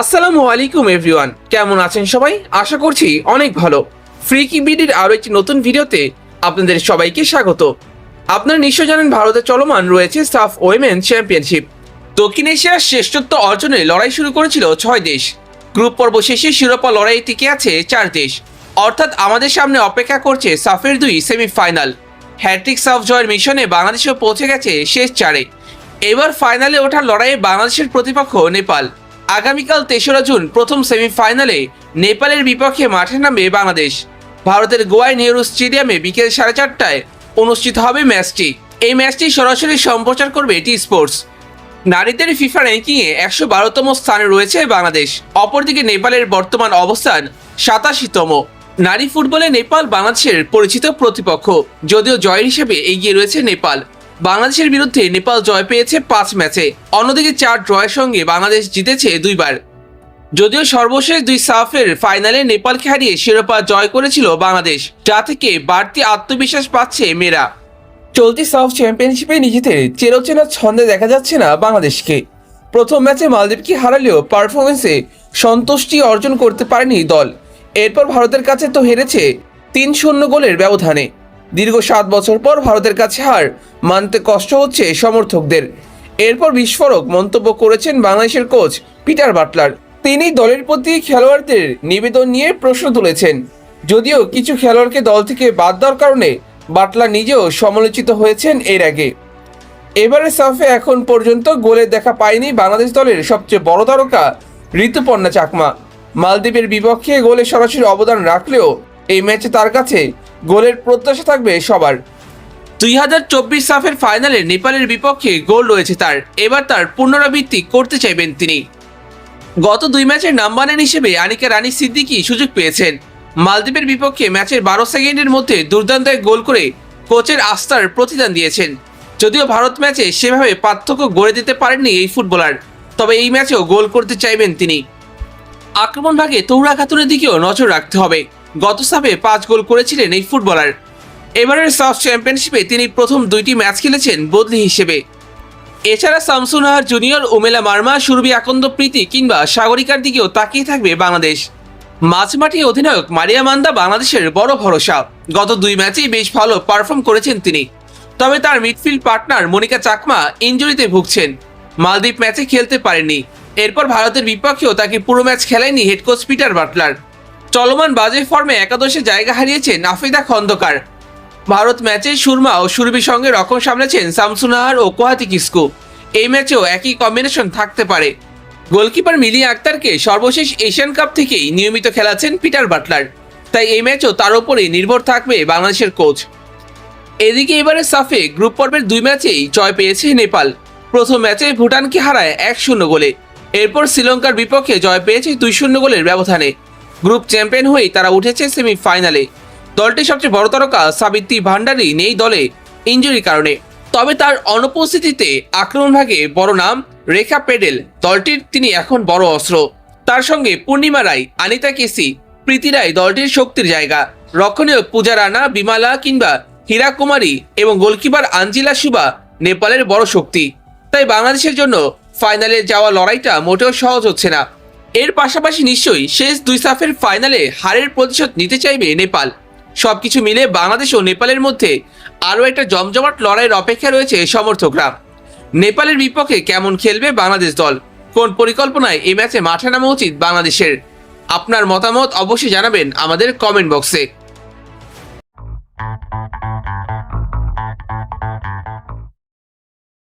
আসসালামু আলাইকুম এভরিওয়ান, কেমন আছেন সবাই? আশা করছি অনেক ভালো। ফ্রি কি বিডির আরও একটি নতুন ভিডিওতে আপনাদের সবাইকে স্বাগত। আপনারা নিশ্চয় জানেন ভারতে চলমান রয়েছে সাফ ওয়েমেন চ্যাম্পিয়নশিপ। দক্ষিণ এশিয়ার শ্রেষ্ঠত্ব অর্জনে লড়াই শুরু করেছিল 6 দেশ। গ্রুপ পর্ব শেষে শিরোপা লড়াই টিকে আছে 4 দেশ, অর্থাৎ আমাদের সামনে অপেক্ষা করছে সাফের 2 সেমিফাইনাল। হ্যাট্রিক সাফ জয়ের মিশনে বাংলাদেশও পৌঁছে গেছে শেষ 4-এ। এবার ফাইনালে ওঠার লড়াইয়ে বাংলাদেশের প্রতিপক্ষ নেপাল। আগামীকাল 3রা জুন প্রথম সেমিফাইনালে নেপালের বিপক্ষে মাঠে নামবে বাংলাদেশ। ভারতের গোয়ায় নেহরু স্টেডিয়ামে বিকেল 4:30টায় অনুষ্ঠিত হবে ম্যাচটি। এই ম্যাচটি সরাসরি সম্প্রচার করবে টি স্পোর্টস। নারীদের ফিফা র্যাঙ্কিংয়ে 112তম স্থানে রয়েছে বাংলাদেশ। অপরদিকে নেপালের বর্তমান অবস্থান 87তম। নারী ফুটবলে নেপাল বাংলাদেশের পরিচিত প্রতিপক্ষ, যদিও জয়ের হিসেবে এগিয়ে রয়েছে নেপাল। বাংলাদেশের বিরুদ্ধে নেপাল জয় পেয়েছে 5 ম্যাচে, অন্যদিকে 4 ড্রয়ের সঙ্গে বাংলাদেশ জিতেছে 2 বার। যদিও সর্বশেষ 2 সাফের ফাইনালে নেপালকে হারিয়ে শিরোপা জয় করেছিল বাংলাদেশ, যা থেকে বাড়তি আত্মবিশ্বাস পাচ্ছে মেয়েরা। চলতি সাফ চ্যাম্পিয়নশিপে নিজেদের চেরোচেনা ছন্দে দেখা যাচ্ছে না বাংলাদেশকে। প্রথম ম্যাচে মালদ্বীপকে হারালেও পারফরমেন্সে সন্তুষ্টি অর্জন করতে পারেনি দল। এরপর ভারতের কাছে তো হেরেছে 3-0 গোলের ব্যবধানে। দীর্ঘ 7 বছর পর ভারতের কাছে হার মানতে কষ্ট হচ্ছে সমর্থকদের। এরপর বিস্ফোরক মন্তব্য করেছেন বাংলাদেশের কোচ পিটার বাটলার। তিনি দলের প্রতি খেলোয়াড়দের নিবেদন নিয়ে প্রশ্ন তুলেছেন। যদিও কিছু খেলোয়াড়কে দল থেকে বাদ দেওয়ার কারণে বাটলার নিজেও সমালোচিত হয়েছেন এর আগে। এবারে সাফে এখন পর্যন্ত গোলের দেখা পায়নি বাংলাদেশ দলের সবচেয়ে বড় তারকা ঋতুপর্ণা চাকমা। মালদ্বীপের বিপক্ষে গোলে সরাসরি অবদান রাখলেও এই ম্যাচে তার কাছে গোলের প্রত্যাশা থাকবে সবার। 2024 সাফের ফাইনালে নেপালের বিপক্ষে গোল রয়েছে তার। এবার তার পুনরাবৃত্তি করতে চাইবেন তিনি। গত 2 ম্যাচের নাম্বার 1 হিসেবে আনিকা রানী সিদ্দিকী সুযোগ পেয়েছেন। মালদ্বীপের বিপক্ষে ম্যাচের 12 সেকেন্ডের মধ্যে দুর্দান্ত এক গোল করে কোচের আস্থার প্রতিদান দিয়েছেন। যদিও ভারত ম্যাচে সেভাবে পার্থক্য গড়ে দিতে পারেননি এই ফুটবলার, তবে এই ম্যাচেও গোল করতে চাইবেন তিনি। আক্রমণ ভাগে তৌরা খাতুনের দিকেও নজর রাখতে হবে। গত সাফে 5 গোল করেছিলেন এই ফুটবলার। এবারের সাফ চ্যাম্পিয়নশিপে তিনি প্রথম 2টি ম্যাচ খেলেছেন বদলি হিসেবে। এছাড়া শামসুনাহার জুনিয়র, উমেলা মার্মা, সুরভি আকন্দ প্রীতি কিংবা সাগরিকার দিকেও তাকিয়ে থাকবে বাংলাদেশ। মাঝমাঠে অধিনায়ক মারিয়া মান্দা বাংলাদেশের বড় ভরসা। গত 2 ম্যাচেই বেশ ভালো পারফর্ম করেছেন তিনি, তবে তার মিডফিল্ড পার্টনার মনিকা চাকমা ইনজুরিতে ভুগছেন। মালদ্বীপ ম্যাচে খেলতে পারেননি। এরপর ভারতের বিপক্ষেও তাকে পুরো ম্যাচ খেলায়নি হেড কোচ পিটার বাটলার। চলমান বাজে ফর্মে একাদশে জায়গা হারিয়েছেন নাফিদা খন্দকার। ভারত ম্যাচে সুরমা ও সুরভির সঙ্গে রক্ষণ সামলেছেন শামসুনাহার ও কোহাতি কিসকু। এই ম্যাচেও একই কম্বিনেশন থাকতে পারে। গোলকিপার মিলিয়া আক্তারকে সর্বশেষ এশিয়ান কাপ থেকেই নিয়মিত খেলাচ্ছেন পিটার বাটলার, তাই এই ম্যাচও তার উপরেই নির্ভর থাকবে বাংলাদেশের কোচ। এদিকে এবারে সাফে গ্রুপ পর্বের 2 ম্যাচেই জয় পেয়েছে নেপাল। প্রথম ম্যাচে ভুটানকে হারায় 1-0 গোলে। এরপর শ্রীলঙ্কার বিপক্ষে জয় পেয়েছে 2-0 গোলের ব্যবধানে। গ্রুপ চ্যাম্পিয়ন হয়েই তারা উঠেছে সেমিফাইনালে। দলটির সবচেয়ে বড় তারকা সাবিত্রী ভান্ডারী নেই দলে ইনজুরির কারণে, তবে তার অনুপস্থিতিতে আক্রমণ ভাগে বড় নাম রেখা পেডেল। দলটির তিনি এখন বড় অস্ত্র। তার সঙ্গে পূর্ণিমা রায়, আনিতা কেসি, প্রীতি রায় দলটির শক্তির জায়গা। রক্ষণীয় পূজা রানা, বিমালা কিংবা হীরা কুমারী এবং গোলকিপার আঞ্জিলা সুবা নেপালের বড় শক্তি। তাই বাংলাদেশের জন্য ফাইনালে যাওয়া লড়াইটা মোটেও সহজ হচ্ছে না। এর পাশাপাশি নিশ্চয়ই শেষ 2 সাফের ফাইনালে হারের প্রতিশোধ নিতে চাইবে নেপাল। সবকিছু মিলে বাংলাদেশ ও নেপালের মধ্যে আরও একটা জমজমাট লড়াইয়ের অপেক্ষা রয়েছে সমর্থকরা। নেপালের বিপক্ষে কেমন খেলবে বাংলাদেশ দল, কোন পরিকল্পনায় এই ম্যাচে মাঠে নামা উচিত বাংলাদেশের? আপনার মতামত অবশ্যই জানাবেন আমাদের কমেন্ট বক্সে।